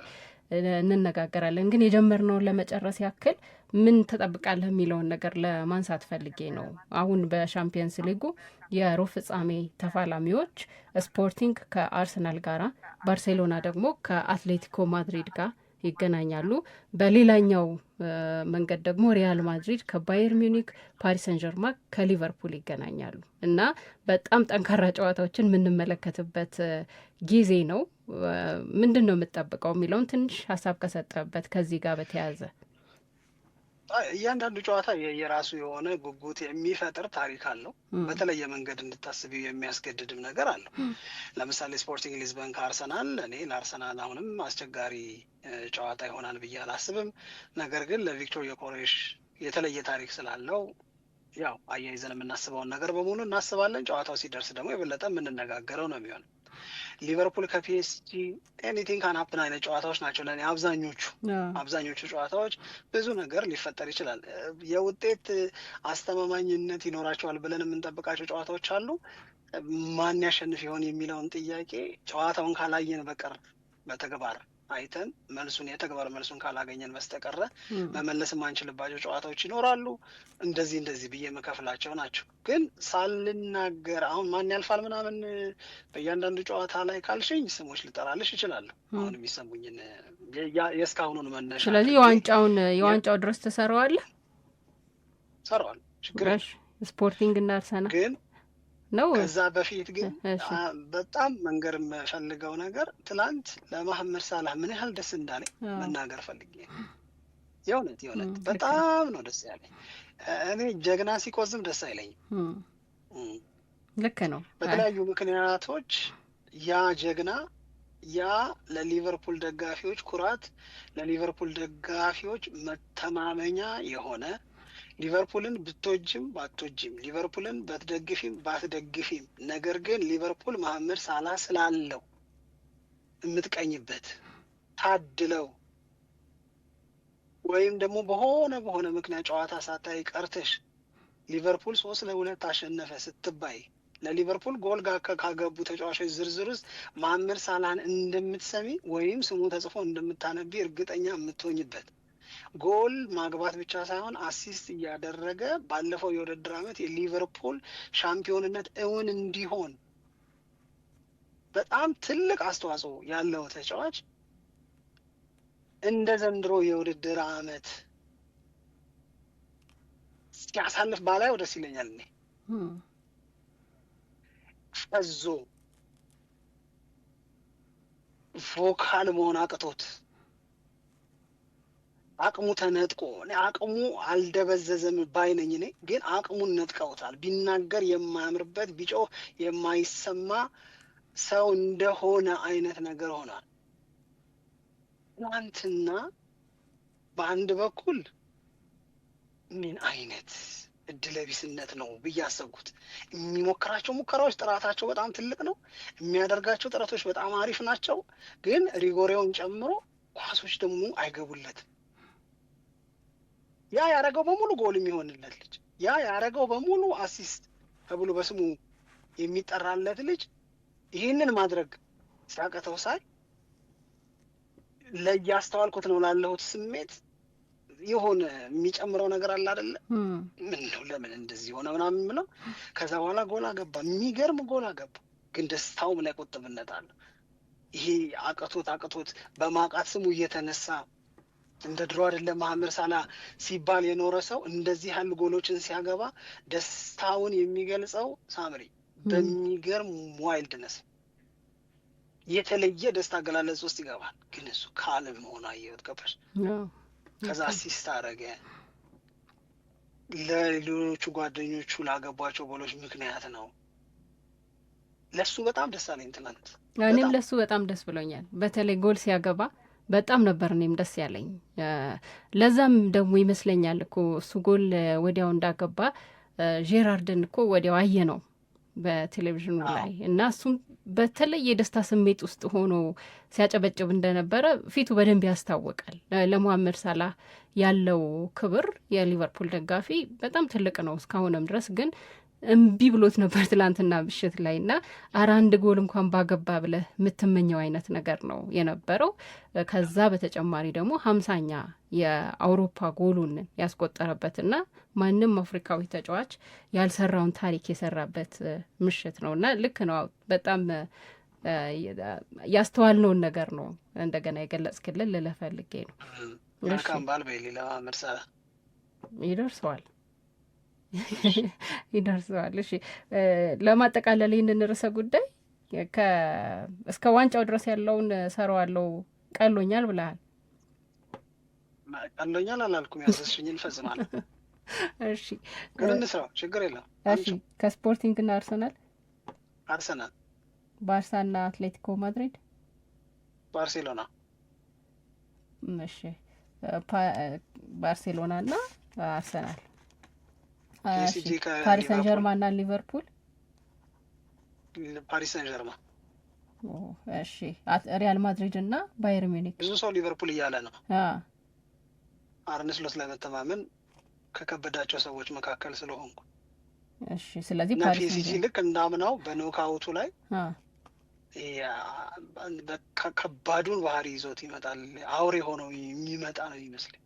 እንነጋገራለን። ግን የጀመርነውን ለመጨረስ ያክል ምን ትጠብቃለህ የሚለውን ነገር ለማንሳት ፈልጌ ነው። አሁን በሻምፒየንስ ሊጉ የሩብ ፍጻሜ ተፋላሚዎች ስፖርቲንግ ከአርሰናል ጋራ፣ ባርሴሎና ደግሞ ከአትሌቲኮ ማድሪድ ጋር ይገናኛሉ። በሌላኛው መንገድ ደግሞ ሪያል ማድሪድ ከባየር ሚዩኒክ፣ ፓሪስ ሰን ጀርማ ከሊቨርፑል ይገናኛሉ እና በጣም ጠንካራ ጨዋታዎችን የምንመለከትበት ጊዜ ነው። ምንድን ነው የምትጠብቀው የሚለውን ትንሽ ሀሳብ ከሰጠበት ከዚህ ጋር በተያያዘ እያንዳንዱ ጨዋታ የራሱ የሆነ ጉጉት የሚፈጥር ታሪክ አለው። በተለየ መንገድ እንድታስቢው የሚያስገድድም ነገር አለው። ለምሳሌ ስፖርቲንግ ሊዝበን ከአርሰናል፣ እኔ ለአርሰናል አሁንም አስቸጋሪ ጨዋታ ይሆናል ብዬ አላስብም። ነገር ግን ለቪክቶር ዮኬሬሽ የተለየ ታሪክ ስላለው ያው አያይዘን የምናስበውን ነገር በሙሉ እናስባለን። ጨዋታው ሲደርስ ደግሞ የበለጠ የምንነጋገረው ነው የሚሆነው። ሊቨርፑል ከፒኤስጂ ኤኒቲንግ ካን ሀፕን አይነት ጨዋታዎች ናቸው ለእኔ አብዛኞቹ ጨዋታዎች። ብዙ ነገር ሊፈጠር ይችላል። የውጤት አስተማማኝነት ይኖራቸዋል ብለን የምንጠብቃቸው ጨዋታዎች አሉ። ማን ያሸንፍ ይሆን የሚለውን ጥያቄ ጨዋታውን ካላየን በቀር በተግባር አይተን የተግባር መልሱን ካላገኘን በስተቀረ መመለስ የማንችልባቸው ጨዋታዎች ይኖራሉ። እንደዚህ ብዬ መከፍላቸው ናቸው። ግን ሳልናገር አሁን ማን ያልፋል ምናምን በእያንዳንዱ ጨዋታ ላይ ካልሽኝ ስሞች ልጠራልሽ እችላለሁ። አሁን የሚሰሙኝን የእስካሁኑን መነሻ። ስለዚህ የዋንጫው ድረስ ትሰራዋለህ? ሰራዋል። ችግር ስፖርቲንግ እና አርሰናል ግን ነው። ከዛ በፊት ግን በጣም መንገር የምፈልገው ነገር ትላንት ለመሐመድ ሳላህ ምን ያህል ደስ እንዳለኝ መናገር ፈልጌ የእውነት በጣም ነው ደስ ያለኝ። እኔ ጀግና ሲቆዝም ደስ አይለኝም። ልክ ነው። በተለያዩ ምክንያቶች ያ ጀግና ለሊቨርፑል ደጋፊዎች ኩራት፣ ለሊቨርፑል ደጋፊዎች መተማመኛ የሆነ ሊቨርፑልን ብትወጂም ባትወጂም፣ ሊቨርፑልን ባትደግፊም ባትደግፊም፣ ነገር ግን ሊቨርፑል መሐመድ ሳላህ ስላለው የምትቀኝበት ታድለው ወይም ደግሞ በሆነ ምክንያት ጨዋታ ሳታይ ቀርተሽ ሊቨርፑል 3-2 አሸነፈ ስትባይ ለሊቨርፑል ጎል ካገቡ ተጫዋቾች ዝርዝር ውስጥ መሐመድ ሳላህን እንደምትሰሚ ወይም ስሙ ተጽፎ እንደምታነቢ እርግጠኛ የምትሆኝበት ጎል ማግባት ብቻ ሳይሆን አሲስት እያደረገ ባለፈው የውድድር ዓመት የሊቨርፑል ሻምፒዮንነት እውን እንዲሆን በጣም ትልቅ አስተዋጽኦ ያለው ተጫዋች እንደ ዘንድሮ የውድድር ዓመት ሲያሳልፍ ባላየው ደስ ይለኛል። እኔ ፈዞ ቮካል መሆን አቅቶት አቅሙ ተነጥቆ አቅሙ አልደበዘዘም ባይነኝ። እኔ ግን አቅሙን ነጥቀውታል። ቢናገር የማያምርበት ቢጮህ የማይሰማ ሰው እንደሆነ አይነት ነገር ሆኗል። ትናንትና በአንድ በኩል ምን አይነት እድለቢስነት ነው ብዬ አሰብኩት። የሚሞክራቸው ሙከራዎች ጥራታቸው በጣም ትልቅ ነው። የሚያደርጋቸው ጥረቶች በጣም አሪፍ ናቸው። ግን ሪጎሬውን ጨምሮ ኳሶች ደግሞ አይገቡለትም። ያ ያረገው በሙሉ ጎል የሚሆንለት ልጅ፣ ያ ያረገው በሙሉ አሲስት ተብሎ በስሙ የሚጠራለት ልጅ ይህንን ማድረግ ሲያቀተው ሳይ ለያስተዋልኩት ነው ላለሁት ስሜት የሆነ የሚጨምረው ነገር አለ አይደለ? ምን ነው ለምን እንደዚህ ሆነ ምናምን የምለው። ከዛ በኋላ ጎል አገባ፣ የሚገርም ጎል አገባ። ግን ደስታውም ላይ ቁጥብነት አለ። ይሄ አቅቶት በማቃት ስሙ እየተነሳ እንደ ድሮ አይደለም። መሐመድ ሳላህ ሲባል የኖረ ሰው እንደዚህ ያሉ ጎሎችን ሲያገባ ደስታውን የሚገልጸው ሳምሪ በሚገርም ዋይልድነስ የተለየ ደስታ አገላለጽ ውስጥ ይገባል። ግን እሱ ካልም መሆን አየሁት። ገባሽ? ከዛ አሲስት አረገ። ለሌሎቹ ጓደኞቹ ላገቧቸው ጎሎች ምክንያት ነው። ለሱ በጣም ደስ አለኝ ትናንት። እኔም ለሱ በጣም ደስ ብሎኛል። በተለይ ጎል ሲያገባ በጣም ነበር እኔም ደስ ያለኝ። ለዛም ደግሞ ይመስለኛል እኮ እሱ ጎል ወዲያው እንዳገባ ጄራርድን እኮ ወዲያው አየ ነው በቴሌቪዥኑ ላይ እና እሱም በተለይ የደስታ ስሜት ውስጥ ሆኖ ሲያጨበጭብ እንደነበረ ፊቱ በደንብ ያስታውቃል። ለሙሐመድ ሳላህ ያለው ክብር የሊቨርፑል ደጋፊ በጣም ትልቅ ነው። እስካሁንም ድረስ ግን እምቢ ብሎት ነበር ትላንትና ምሽት ላይ እና አንድ ጎል እንኳን ባገባ ብለህ የምትመኘው አይነት ነገር ነው የነበረው። ከዛ በተጨማሪ ደግሞ 50ኛ የአውሮፓ ጎሉን ያስቆጠረበትና ማንም አፍሪካዊ ተጫዋች ያልሰራውን ታሪክ የሰራበት ምሽት ነው እና ልክ ነው። በጣም ያስተዋልነውን ነገር ነው እንደገና የገለጽክልን ልልህ ፈልጌ ነው። መልካም ባል በሌላ መርሳ ይደርሰዋል ይደርሰዋል። እሺ ለማጠቃለል ይህንን ርዕሰ ጉዳይ እስከ ዋንጫው ድረስ ያለውን ሰራዋለው ቀሎኛል ብለሃል። ቀሎኛል አላልኩም፣ ያዘዝሽኝን እፈጽማለሁ። እሺ ግን እንስራው፣ ችግር የለም። እሺ ከስፖርቲንግ እና አርሰናል ባርሳና አትሌቲኮ ማድሪድ ባርሴሎና። እሺ ባርሴሎና እና አርሰናል ፓሪስ ሰን ጀርማን እና ሊቨርፑል ፓሪስ ሰን ጀርማን። እሺ ሪያል ማድሪድ እና ባየር ሚኒክ። ብዙ ሰው ሊቨርፑል እያለ ነው። አርነ ስሎት ላይ መተማመን ከከበዳቸው ሰዎች መካከል ስለሆንኩ እሺ። ስለዚህ ፒኤስጂ ልክ እንዳምናው በኖካውቱ ላይ ከባዱን ባህሪ ይዞት ይመጣል። አውሬ ሆነው የሚመጣ ነው ይመስለኝ።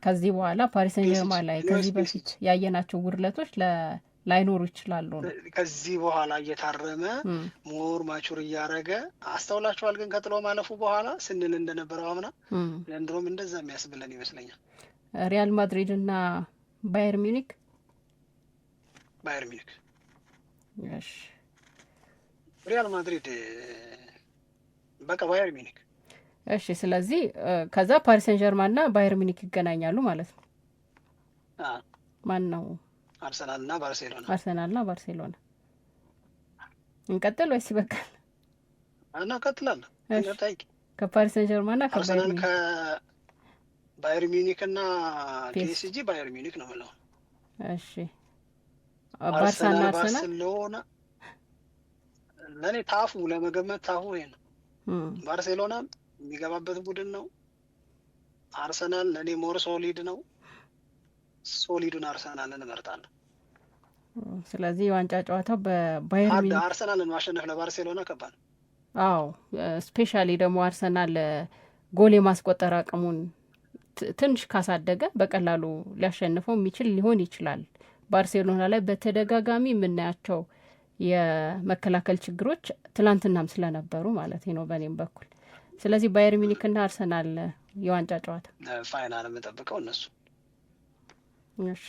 ከዚህ በኋላ ፓሪስ ሰን ጀርማን ላይ ከዚህ በፊት ያየናቸው ጉድለቶች ላይኖሩ ይችላሉ። ከዚህ በኋላ እየታረመ ሞር ማቹር እያደረገ አስተውላችኋል። ግን ከጥሎ ማለፉ በኋላ ስንል እንደነበረው አምና ዘንድሮም እንደዛ የሚያስብለን ይመስለኛል። ሪያል ማድሪድ እና ባየር ሚኒክ እሺ ሪያል ማድሪድ በቃ ባየር ሚኒክ እሺ። ስለዚህ ከዛ ፓሪስ ሰን ጀርማን እና ባየር ሚኒክ ይገናኛሉ ማለት ነው። ማን ነው? አርሰናል እና ባርሴሎና። እንቀጥል ወይስ ይበቃል? እንቀጥላለን። ከፓሪስ ሰን ጀርማን እና አርሰናል ከባየር ሚኒክ እና ፒኤስጂ ባየር ሚኒክ ነው የምለው። እሺ ባርሳና አርሰናል ለእኔ ታፉ ለመገመት ታፉ ይሄ ነው። ባርሴሎና የሚገባበት ቡድን ነው። አርሰናል ለእኔ ሞር ሶሊድ ነው። ሶሊዱን አርሰናልን እመርጣለሁ። ስለዚህ የዋንጫ ጨዋታው በባየር ሚኒክ አርሰናልን ማሸነፍ ለባርሴሎና ከባድ ነው። አዎ ስፔሻሊ ደግሞ አርሰናል ጎል የማስቆጠር አቅሙን ትንሽ ካሳደገ በቀላሉ ሊያሸንፈው የሚችል ሊሆን ይችላል። ባርሴሎና ላይ በተደጋጋሚ የምናያቸው የመከላከል ችግሮች ትላንትናም ስለነበሩ ማለት ነው በእኔም በኩል። ስለዚህ ባየር ሚኒክ እና አርሰናል የዋንጫ ጨዋታ ፋይናል የምጠብቀው እነሱ። እሺ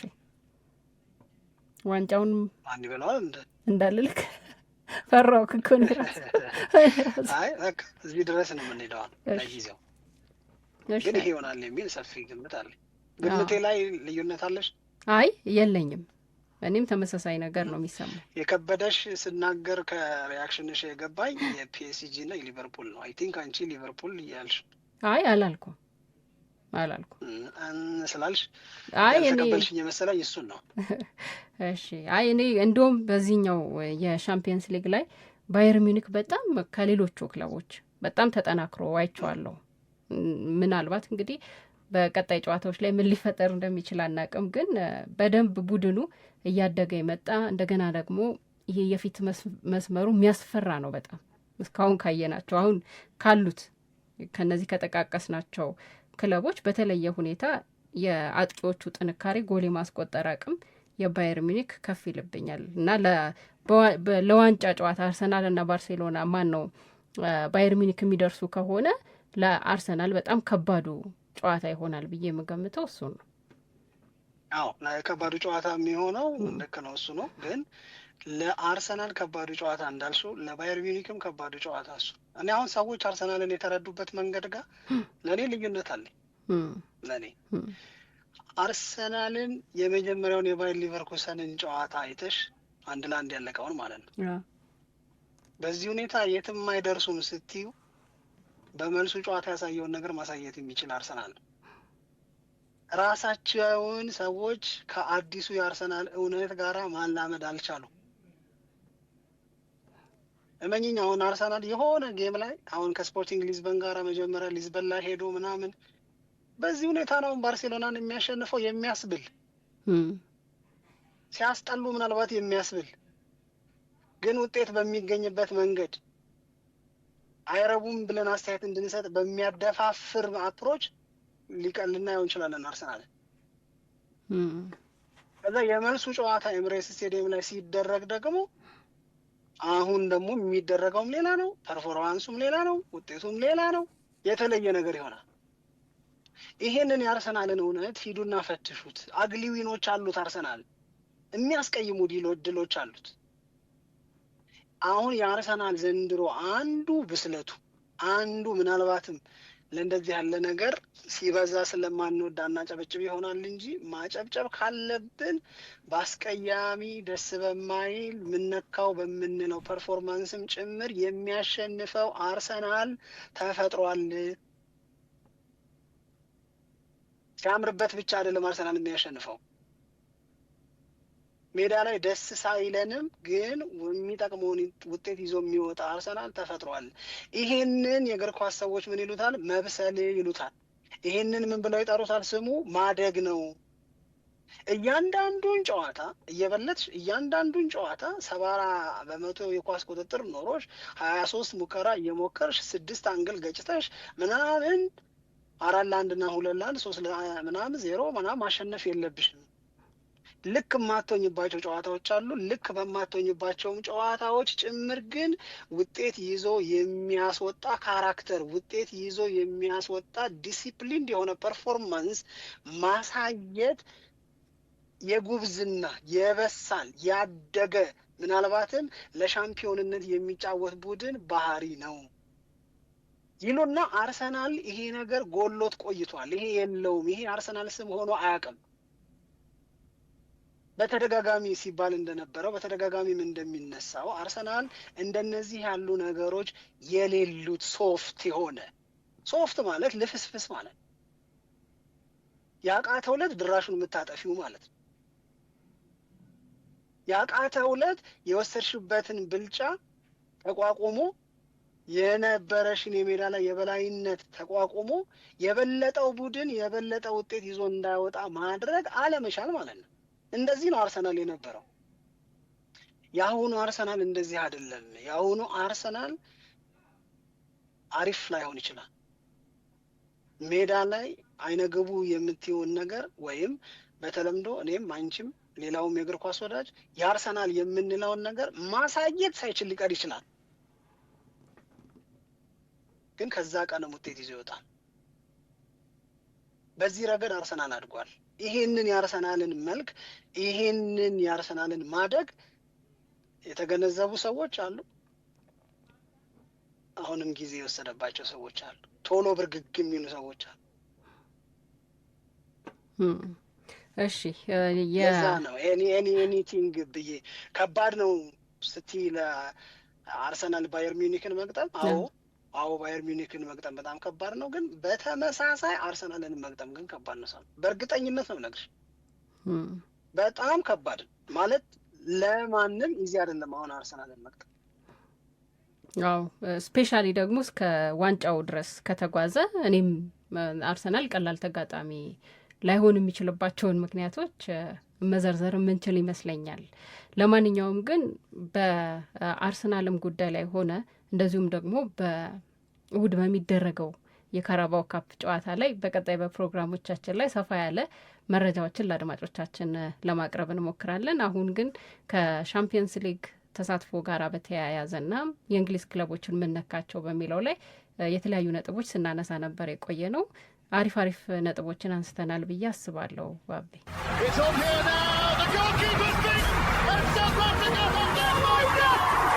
ዋንጫውን ማን ይበላዋል እንዳልልክ ፈራው እኮ ነው። አይ በቃ እዚህ ድረስ ነው የምንሄደው ለጊዜው። ግን ይሄ ይሆናል የሚል ሰፊ ግምት አለ። ግምቴ ላይ ልዩነት አለሽ? አይ የለኝም። እኔም ተመሳሳይ ነገር ነው የሚሰማው። የከበደሽ ስናገር ከሪያክሽንሽ የገባኝ የፒኤስጂ እና የሊቨርፑል ነው። አይ ቲንክ አንቺ ሊቨርፑል እያልሽ። አይ አላልኩም ስላልሽ አይ እኔ ተቀበልሽኝ የመሰለኝ እሱን ነው። እሺ አይ እኔ እንደውም በዚህኛው የሻምፒየንስ ሊግ ላይ ባየር ሚኒክ በጣም ከሌሎቹ ክለቦች በጣም ተጠናክሮ አይቼዋለሁ። ምናልባት እንግዲህ በቀጣይ ጨዋታዎች ላይ ምን ሊፈጠር እንደሚችል አናውቅም፣ ግን በደንብ ቡድኑ እያደገ የመጣ እንደገና ደግሞ ይሄ የፊት መስመሩ የሚያስፈራ ነው በጣም እስካሁን ካየናቸው አሁን ካሉት ከነዚህ ከጠቃቀስናቸው ክለቦች በተለየ ሁኔታ የአጥቂዎቹ ጥንካሬ ጎል የማስቆጠር አቅም የባየር ሚኒክ ከፍ ይልብኛል እና ለዋንጫ ጨዋታ አርሰናል እና ባርሴሎና ማን ነው ባየር ሚኒክ የሚደርሱ ከሆነ ለአርሰናል በጣም ከባዱ ጨዋታ ይሆናል ብዬ የምገምተው እሱ ነው። አዎ ከባዱ ጨዋታ የሚሆነው ልክ ነው እሱ ነው። ግን ለአርሰናል ከባዱ ጨዋታ እንዳልሽው ለባየር ሚኒክም ከባዱ ጨዋታ እሱ። እኔ አሁን ሰዎች አርሰናልን የተረዱበት መንገድ ጋር ለእኔ ልዩነት አለኝ። ለእኔ አርሰናልን የመጀመሪያውን የባየር ሊቨርኩሰንን ጨዋታ አይተሽ 1-1 ያለቀውን ማለት ነው በዚህ ሁኔታ የትም አይደርሱም ስትዩ በመልሱ ጨዋታ ያሳየውን ነገር ማሳየት የሚችል አርሰናል ነው። ራሳቸውን ሰዎች ከአዲሱ የአርሰናል እውነት ጋራ ማላመድ አልቻሉ። እመኝኝ አሁን አርሰናል የሆነ ጌም ላይ አሁን ከስፖርቲንግ ሊዝበን ጋራ መጀመሪያ ሊዝበን ላይ ሄዶ ምናምን በዚህ ሁኔታ ነው ባርሴሎናን የሚያሸንፈው የሚያስብል ሲያስጠሉ ምናልባት የሚያስብል ግን ውጤት በሚገኝበት መንገድ አይረቡም ብለን አስተያየት እንድንሰጥ በሚያደፋፍር አፕሮች ሊቀልና ይሆን ይችላል አርሰናል። ከዛ የመልሱ ጨዋታ ኤምሬትስ ስቴዲየም ላይ ሲደረግ ደግሞ አሁን ደግሞ የሚደረገውም ሌላ ነው፣ ፐርፎርማንሱም ሌላ ነው፣ ውጤቱም ሌላ ነው፣ የተለየ ነገር ይሆናል። ይሄንን የአርሰናልን እውነት ሂዱና ፈትሹት። አግሊ ዊኖች አሉት አርሰናል፣ የሚያስቀይሙ ድሎች አሉት። አሁን የአርሰናል ዘንድሮ አንዱ ብስለቱ አንዱ ምናልባትም ለእንደዚህ ያለ ነገር ሲበዛ ስለማንወዳ እናጨበጭብ ይሆናል እንጂ ማጨብጨብ ካለብን በአስቀያሚ ደስ በማይል ምነካው በምንለው ፐርፎርማንስም ጭምር የሚያሸንፈው አርሰናል ተፈጥሯል። ሲያምርበት ብቻ አይደለም አርሰናል የሚያሸንፈው፣ ሜዳ ላይ ደስ ሳይለንም ግን የሚጠቅመውን ውጤት ይዞ የሚወጣ አርሰናል ተፈጥሯል። ይሄንን የእግር ኳስ ሰዎች ምን ይሉታል? መብሰል ይሉታል። ይሄንን ምን ብለው ይጠሩታል? ስሙ ማደግ ነው። እያንዳንዱን ጨዋታ እየበለጥሽ እያንዳንዱን ጨዋታ 70% የኳስ ቁጥጥር ኖሮሽ 23 ሙከራ እየሞከርሽ 6 አንግል ገጭተሽ ምናምን 4-1 እና 2-1 3 ምናምን 0 ምናምን ማሸነፍ የለብሽም። ልክ የማትሆኝባቸው ጨዋታዎች አሉ። ልክ በማትሆኝባቸውም ጨዋታዎች ጭምር ግን ውጤት ይዞ የሚያስወጣ ካራክተር፣ ውጤት ይዞ የሚያስወጣ ዲሲፕሊን የሆነ ፐርፎርማንስ ማሳየት የጉብዝና የበሳል ያደገ ምናልባትም ለሻምፒዮንነት የሚጫወት ቡድን ባህሪ ነው ይሉና አርሰናል ይሄ ነገር ጎሎት ቆይቷል። ይሄ የለውም። ይሄ አርሰናል ስም ሆኖ አያውቅም። በተደጋጋሚ ሲባል እንደነበረው በተደጋጋሚም እንደሚነሳው አርሰናል እንደነዚህ ያሉ ነገሮች የሌሉት ሶፍት ማለት ልፍስፍስ ማለት ያቃተው ዕለት ድራሹን የምታጠፊው ማለት ነው። ያቃተው ዕለት የወሰድሽበትን ብልጫ ተቋቁሞ የነበረሽን የሜዳ ላይ የበላይነት ተቋቁሞ የበለጠው ቡድን የበለጠ ውጤት ይዞ እንዳይወጣ ማድረግ አለመቻል ማለት ነው። እንደዚህ ነው አርሰናል የነበረው። የአሁኑ አርሰናል እንደዚህ አይደለም። የአሁኑ አርሰናል አሪፍ ላይሆን ይችላል። ሜዳ ላይ አይነገቡ የምትይውን ነገር ወይም በተለምዶ እኔም አንቺም ሌላውም የእግር ኳስ ወዳጅ የአርሰናል የምንለውን ነገር ማሳየት ሳይችል ሊቀር ይችላል። ግን ከዛ ቀንም ውጤት ይዞ ይወጣል። በዚህ ረገድ አርሰናል አድጓል። ይሄንን የአርሰናልን መልክ ይሄንን የአርሰናልን ማደግ የተገነዘቡ ሰዎች አሉ። አሁንም ጊዜ የወሰደባቸው ሰዎች አሉ። ቶሎ ብርግግ የሚሉ ሰዎች አሉ። እሺ የዛ ነው ኤኒቲንግ ብዬ ከባድ ነው ስትይ ለአርሰናል ባየር ሚዩኒክን መግጠም አዎ ባየር ሚዩኒክን መግጠም በጣም ከባድ ነው። ግን በተመሳሳይ አርሰናልን መግጠም ግን ከባድ ነው። በእርግጠኝነት ነው የምነግርሽ። በጣም ከባድ ማለት ለማንም ኢዚ አይደለም አሁን አርሰናልን መግጠም። አዎ ስፔሻሊ ደግሞ እስከ ዋንጫው ድረስ ከተጓዘ እኔም አርሰናል ቀላል ተጋጣሚ ላይሆን የሚችልባቸውን ምክንያቶች መዘርዘር የምንችል ይመስለኛል። ለማንኛውም ግን በአርሰናልም ጉዳይ ላይ ሆነ እንደዚሁም ደግሞ በእሁድ በሚደረገው የካራባው ካፕ ጨዋታ ላይ በቀጣይ በፕሮግራሞቻችን ላይ ሰፋ ያለ መረጃዎችን ለአድማጮቻችን ለማቅረብ እንሞክራለን። አሁን ግን ከሻምፒየንስ ሊግ ተሳትፎ ጋር በተያያዘና የእንግሊዝ ክለቦችን ምነካቸው በሚለው ላይ የተለያዩ ነጥቦች ስናነሳ ነበር የቆየ ነው። አሪፍ ነጥቦችን አንስተናል ብዬ አስባለሁ። ባቤ It's on here now. The goalkeeper's beaten and South Africa have done